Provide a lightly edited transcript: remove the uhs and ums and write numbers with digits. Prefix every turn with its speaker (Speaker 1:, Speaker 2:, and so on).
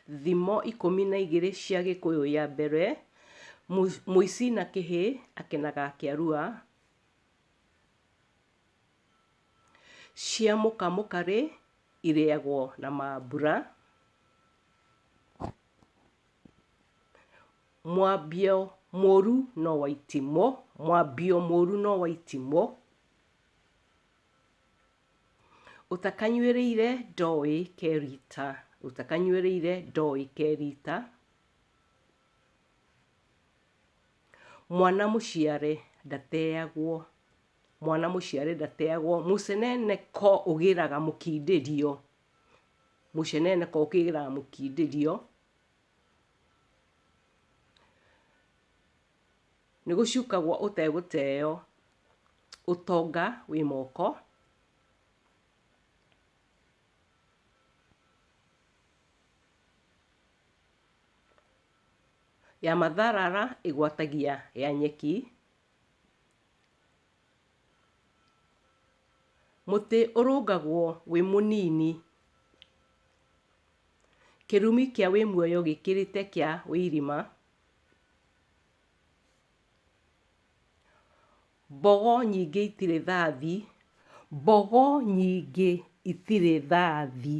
Speaker 1: thimo 12 cia Gĩkũyũ ya mbere, mũici na kĩhĩ akenaga akĩarua, cia mũkamũkarĩ irĩagwo na mambura, mwambio mũru no wa itimũ, mwambio mũru no wa itimũ, ũtakanyuĩrĩire ndoĩ kerita, ũtakanyuĩrĩire ndoĩ kerita, mwana mũciare ndateagwo, mwana mũciare ndateagwo, mũceneneko ũgĩraga mũkindĩrio, mũceneneko ũkĩraga mũkindĩrio, nĩgũciũkagwo ũtegũteo, ũtonga wĩ moko, ya matharara ĩgwatagia ya nyeki, mũtĩ ũrũngagwo wĩ mũnini, kĩrumi kĩa wĩ muoyo gĩkĩrĩte kĩa wĩ irima, mbogo nyingĩ itirĩ thathi, mbogo nyingĩ itirĩ thathi.